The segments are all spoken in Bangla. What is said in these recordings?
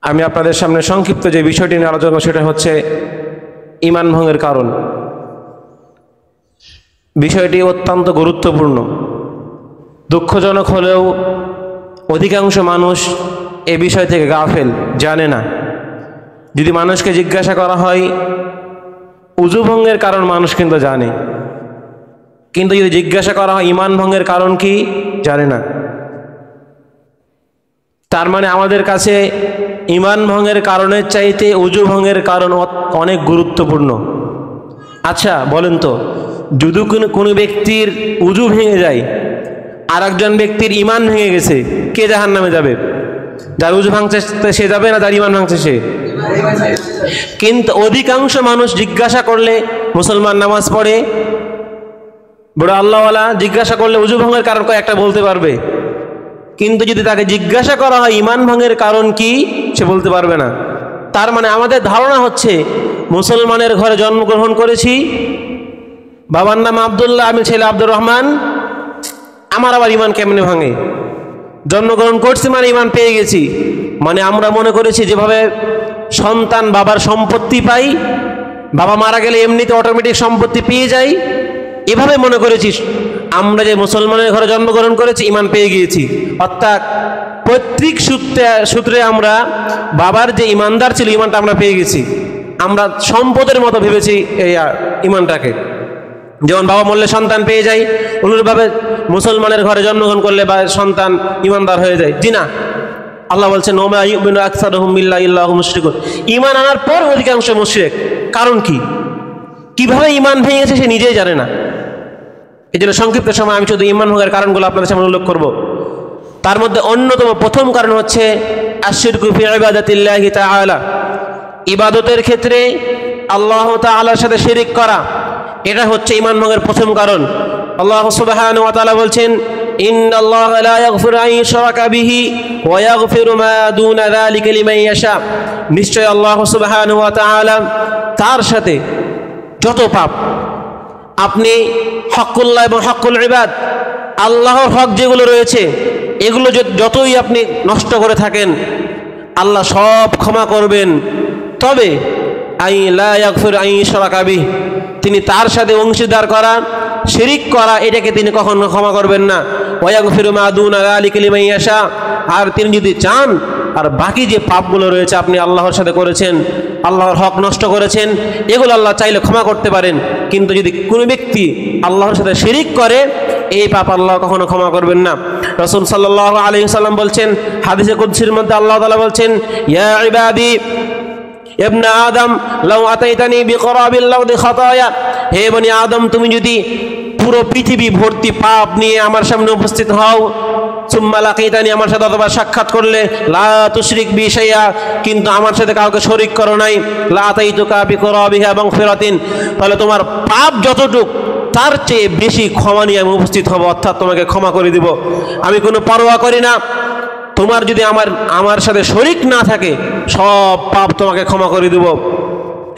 আমি আপনাদের সামনে সংক্ষিপ্ত যে বিষয়টি নিয়ে আলোচনা করব সেটা হচ্ছে ঈমান ভঙ্গের কারণ। বিষয়টি অত্যন্ত গুরুত্বপূর্ণ। দুঃখজনক হলেও অধিকাংশ মানুষ এ বিষয় থেকে গাফেল, জানে না। যদি মানুষকে জিজ্ঞাসা করা হয় উযু ভঙ্গের কারণ, মানুষ কিন্তু জানে, কিন্তু যদি জিজ্ঞাসা করা হয় ঈমান ভঙ্গের কারণ কি, জানে না। তার মানে আমাদের কাছে ঈমান ভঙ্গের কারণের চাইতে উযু ভঙ্গের কারণ অনেক গুরুত্বপূর্ণ। আচ্ছা বলেন তো, যদি কোনো ব্যক্তির উযু ভেঙে যায় আর একজন ব্যক্তির ঈমান ভেঙে গেছে, কে জাহান্নামে যাবে? যার উযু ভাঙছে সে যাবে না, যার ঈমান ভাঙছে সে? কিন্তু অধিকাংশ মানুষ জিজ্ঞাসা করলে, মুসলমান নামাজ পড়ে বড় আল্লাহওয়ালা, জিজ্ঞাসা করলে উযু ভঙ্গের কারণ কয়েকটা বলতে পারবে, কিন্তু যদি তাকে জিজ্ঞাসা করা হয় ঈমান ভঙ্গের কারণ কি, সে বলতে পারবে না। তার মানে আমাদের ধারণা হচ্ছে মুসলমানের ঘরে জন্মগ্রহণ করেছি, বাবার নাম আব্দুল্লাহ, আমি ছেলে আব্দুর রহমান, আমার আবার ঈমান কেমনে ভাঙে? জন্মগ্রহণ করছি মানে ঈমান পেয়ে গেছি। মানে আমরা মনে করেছি যেভাবে সন্তান বাবার সম্পত্তি পাই, বাবা মারা গেলে এমনিতে অটোমেটিক সম্পত্তি পেয়ে যাই, এভাবে মনে করেছি আমরা যে মুসলমানের ঘরে জন্মগ্রহণ করেছি ঈমান পেয়ে গিয়েছি। অর্থাৎ পৈতৃক সূত্রে আমরা বাবার যে ঈমানদার ছিল ঈমানটা আমরা পেয়ে গেছি। আমরা সম্পদের মতো ভেবেছি এই ঈমানটাকে। যেমন বাবা মরলে সন্তান পেয়ে যায়, অনুরূপভাবে মুসলমানের ঘরে জন্মগ্রহণ করলে বা সন্তান ঈমানদার হয়ে যায়। জি না, আল্লাহ বলছেন ওমা ইউমিনু আকসারুহুম বিল্লাহি ইল্লা হুম মুশরিকুন। ঈমান আনার পর অধিকাংশ মুশরিক। কারণ কি, কিভাবে ঈমান ভেঙেছে সে নিজেই জানে না। এই জন্য সংক্ষিপ্ত সময় আমি শুধু ঈমান ভঙ্গের কারণগুলো আপনাদের সামনে উল্লেখ করব। তার মধ্যে অন্যতম প্রথম কারণ হচ্ছে আশরিকু ফি ইবাদাতিল্লাহি তাআলা, ইবাদতের ক্ষেত্রে আল্লাহ তাআলার সাথে শিরিক করা, এটা হচ্ছে ঈমান ভঙ্গের প্রথম কারণ। আল্লাহ সুবহানাহু ওয়া তাআলা বলছেন ইন্নাল্লাহা লা ইয়াগফিরু আন ইউশরাকা বিহি ওয়া ইয়াগফিরু মা দুনা যালিকা লিমান ইয়াশা। নিশ্চয় আল্লাহ সুবহানাহু ওয়া তাআলা তার সাথে যত পাপ, আপনি হকুল্লাহ এবং হকুল ইবাদ, আল্লাহর হক যেগুলো রয়েছে এগুলো যতই আপনি নষ্ট করে থাকেন আল্লাহ সব ক্ষমা করবেন। তবে আই লা ইয়াগফিরু আন ইউশরাকা বিহি, তিনি তার সাথে অংশীদার করা, শিরিক করা, এটাকে তিনি কখনো ক্ষমা করবেন না। ওয়া ইয়াগফিরু মা দুনা যালিকা লিমান ইয়াশা, আর তিনি যদি চান আর বাকি যে পাপগুলো রয়েছে আপনি আল্লাহর সাথে করেছেন, আল্লাহর হক নষ্ট করেছেন, এগুলো আল্লাহ চাইলে ক্ষমা করতে পারেন। কিন্তু যদি কোনো ব্যক্তি আল্লাহর সাথে শিরিক করে এই পাপ আল্লাহ কখনো ক্ষমা করবেন না। রাসূল সাল্লাল্লাহু আলাইহি ওয়াসাল্লাম বলছেন, হাদিসে কুদসির মধ্যে আল্লাহ তাআলা বলছেন ইয়া ইবাদি ইবনে আদম লাউ আতাইতানি বিকরাবিল আরদি খাতায়া, হে বনি আদম তুমি যদি পুরো পৃথিবী ভর্তি পাপ নিয়ে আমার সামনে উপস্থিত হও, সুম্মা লাকিতানি, আমার সাথে অথবা সাক্ষাৎ করলে, লা তুশরিক বি শাইআ, কিন্তু আমার সাথে কাউকে শরীক করো নাই, লা আতাইতুকা বিকরাবিহা মাগফিরাতিন, তাহলে তোমার পাপ যতটুক তার চেয়ে বেশি ক্ষমা নিয়ে আমি উপস্থিত হব, অর্থাৎ তোমাকে ক্ষমা করে দিব। আমি কোনো পরোয়া করি না, তোমার যদি আমার সাথে শরীক না থাকে সব পাপ তোমাকে ক্ষমা করে দেব।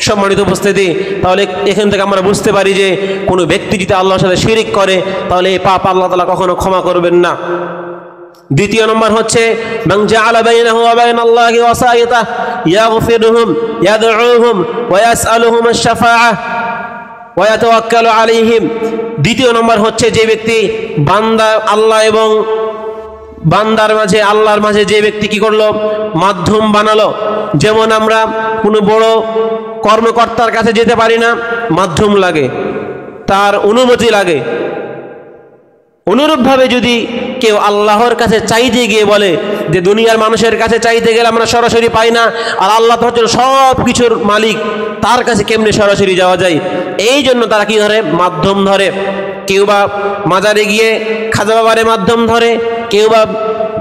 সম্মানিত উপস্থিতি, তাহলে এখান থেকে আমরা বুঝতে পারি যে কোনো ব্যক্তি যদি আল্লাহর সাথে শিরিক করে তাহলে এই পাপ আল্লাহ তাআলা কখনো ক্ষমা করবেন না। দ্বিতীয় নম্বর হচ্ছে মান জাআলা বাইনাহু ওয়া বাইনাল্লাহি ওয়াসাইতা ইয়াগফিরুহুম ইয়াদউহুম ওয়া ইয়াসআলুহুম আশ-শাফাআহ ওয়া ইয়াতাওয়াক্কালু আলাইহিম। দ্বিতীয় নম্বর হচ্ছে যে ব্যক্তি বান্দা আল্লাহ এবং বান্দার মাঝে, আল্লাহর মাঝে যে ব্যক্তি কি করলো, মাধ্যম বানালো। যেমন আমরা কোনো বড় কর্মকর্তার কাছে যেতে পারি না, মাধ্যম লাগে, তার অনুমতি লাগে। অনুরূপভাবে যদি কেউ আল্লাহর কাছে চাইতে গিয়ে বলে যে দুনিয়ার মানুষের কাছে চাইতে গেলে আমরা সরাসরি পাই না, আর আল্লাহ তো হচ্ছেন সব কিছুর মালিক, তার কাছে কেমনে সরাসরি যাওয়া যায়, এই জন্য তারা কি ধরে, মাধ্যম ধরে। কেউ বা মাজারে গিয়ে খাজা বাবারে মাধ্যম ধরে, কেউ বা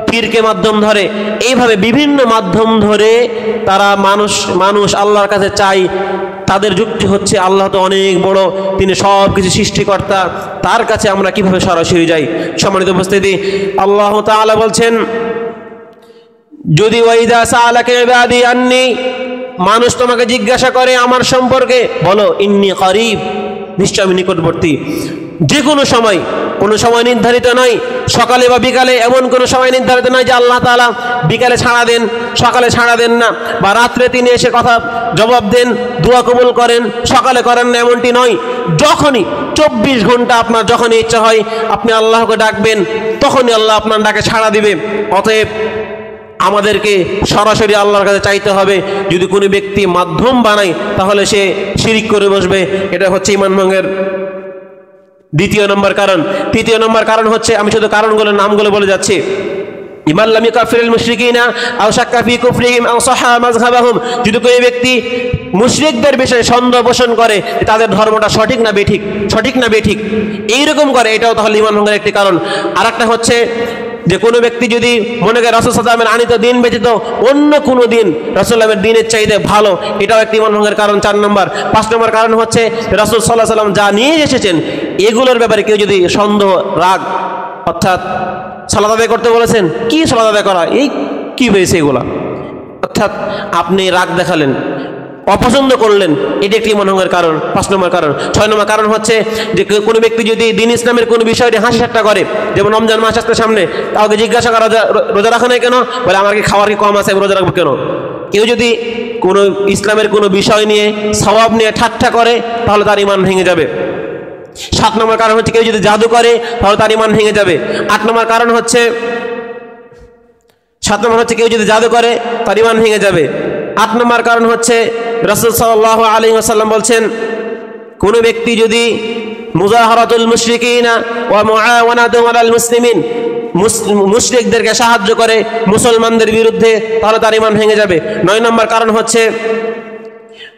পীরকে মাধ্যম ধরে। এইভাবে বিভিন্ন মাধ্যম ধরে তারা মানুষ আল্লাহর কাছে চাই। তাদের যুক্তি হচ্ছে আল্লাহ তো অনেক বড়, তিনি সব কিছু সৃষ্টিকর্তা, তার কাছে আমরা কিভাবে সরাসরি যাই। সম্মানিত উপস্থিতি, আল্লাহ তাআলা বলছেন যদি ওয়াইদা সাআলাকা ইবাদি আন্নি, মানুষ তোমাকে জিজ্ঞাসা করে আমার সম্পর্কে, বলো ইন্নী করিব, নিশ্চয় আমি নিকটবর্তী। যে কোনো সময় নির্ধারিত নয়, সকালে বা বিকালে, এমন কোনো সময় নির্ধারিত নয় যে আল্লাহ তাআলা বিকালে ছাড়া দেন, সকালে ছাড়া দেন না, বা রাত্রে তিনি এসে কথা জবাব দেন, দোয়া কবুল করেন, সকালে করেন না, এমনটি নয়। যখনই 24 ঘন্টা আপনার যখনই ইচ্ছা হয় আপনি আল্লাহকে ডাকবেন, তখনই আল্লাহ আপনার ডাকে ছাড়া দিবে। অতএব আমাদেরকে সরাসরি আল্লাহর কাছে চাইতে হবে। যদি কোনো ব্যক্তি মাধ্যম বানায় তাহলে সে শিরিক করে বসবে। এটা হচ্ছে ঈমান ভঙ্গের দ্বিতীয় নম্বর কারণ। তৃতীয় নম্বর কারণ হচ্ছে, আমি শুধু কারণগুলোর নামগুলো বলে যাচ্ছি। ইমান লাম ইউকাফিরুল মুশরিকিনা আও শাক্কা ফি কুফরিহিম আও সাহা মাযহাবাহুম, যদি কোনো ব্যক্তি মুশরিকদের বিষয়ে সন্দেহ পোষণ করে তাদের ধর্মটা সঠিক না বেঠিক এইরকম করে, এটাও তাহলে ঈমান ভঙ্গের একটি কারণ। আর একটা হচ্ছে যে কোনো ব্যক্তি যদি মনে করে রাসূল সাল্লাল্লাহু আলাইহি ওয়াসাল্লামের আনিত দিন ব্যতীত অন্য কোনো দিন রাসূলের দিনের চাইতে ভালো, এটাও একটি ঈমান ভঙ্গের কারণ। 4 নম্বর। 5 নম্বর কারণ হচ্ছে রাসূল সাল্লাল্লাহু আলাইহি ওয়াসাল্লাম যা নিয়ে এসেছেন এগুলোর ব্যাপারে কেউ যদি সন্দেহ, রাগ, অর্থাৎ সালাত আদায় করতে বলেছেন, কি সালাত আদায় করা, এই কি হয়েছে এগুলা, অর্থাৎ আপনি রাগ দেখালেন, অপছন্দ করলেন, এটি একটি ঈমান ভঙ্গের কারণ। 5 নম্বর কারণ। 6 নম্বর কারণ হচ্ছে যে কোনো ব্যক্তি যদি দ্বীন ইসলামের কোনো বিষয়টি হাসি ঠাট্টা করে, যেমন রমজান মাস আসতে সামনে, কাউকে জিজ্ঞাসা করা রোজা রাখো না কেন, বলে আমার কি খাওয়ার কি কম আছে, আমি রোজা রাখবো কেন। কেউ যদি কোনো ইসলামের কোনো বিষয় নিয়ে, সওয়াব নিয়ে ঠাট্টা করে তাহলে তার ঈমান ভেঙে যাবে। 7 নম্বর কারণ হচ্ছে কেউ যদি জাদু করে তাহলে তার ঈমান ভেঙে যাবে। 8 নম্বর কারণ হচ্ছে, 7 নম্বর হচ্ছে কেউ যদি জাদু করে তার ঈমান ভেঙে যাবে। 8 নম্বর কারণ হচ্ছে রাসূল সাল্লাল্লাহু আলাইহি ওয়াসাল্লাম বলছেন, কোনো ব্যক্তি যদি মুজাহারাতুল মুশরিকিনা ওয়া মুআওয়ানাতুহুম আলাল মুসলিমিন, মুশরিকদেরকে সাহায্য করে মুসলমানদের বিরুদ্ধে, তাহলে তার ঈমান ভেঙে যাবে। 9 নম্বর কারণ হচ্ছে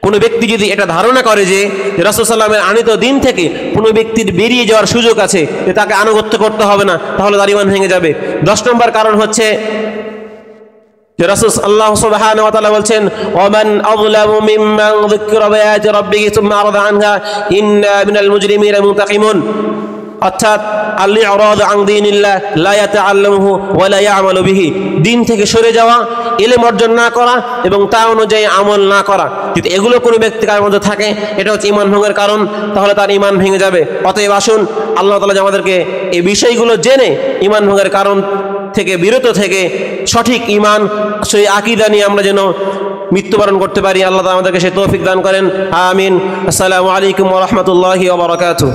কোনো ব্যক্তি যদি এটা ধারণা করে যে রাসূল সাল্লাল্লাহু আলাইহি ওয়াসাল্লামের আনিত দিন থেকে কোনো ব্যক্তির বেরিয়ে যাওয়ার সুযোগ আছে, যে তাকে আনুগত্য করতে হবে না, তাহলে তার ঈমান ভেঙে যাবে। 10 নম্বর কারণ হচ্ছে যে রাসূল আল্লাহ সুবহানাহু ওয়া তাআলা বলছেন, ওয়ামান আযলামু মিম্মান যুকিরা বিআয়াতি রাব্বিহি সুম্মা আরাদা আনহা ইন্না মিনাল মুজরিমিনা মুনতাকিমুন, অর্থাৎ আল-ইরাদ আন দীনিল্লাহ লা ইয়াতাআল্লামুহু ওয়া লা ইয়ামালু বিহি, দিন থেকে সরে যাওয়া, ইলম অর্জন না করা এবং তা অনুযায়ী আমল না করা, যদি এগুলো কোনো ব্যক্তির মধ্যে থাকে এটা হচ্ছে ঈমান ভঙ্গের কারণ, তাহলে তার ঈমান ভেঙে যাবে। অতএব আসুন আল্লাহ তাআলা আমাদেরকে এই বিষয়গুলো জেনে ঈমান ভঙ্গের কারণ থেকে বিরত থেকে সঠিক ঈমান, সেই আকীদা নিয়ে আমরা যেন মৃত্যুবরণ করতে পারি। আল্লাহ তাআলা আমাদেরকে সেই তৌফিক দান করেন। আমিন। আসসালামু আলাইকুম ওয়া রাহমাতুল্লাহি ওয়া বারাকাতুহু।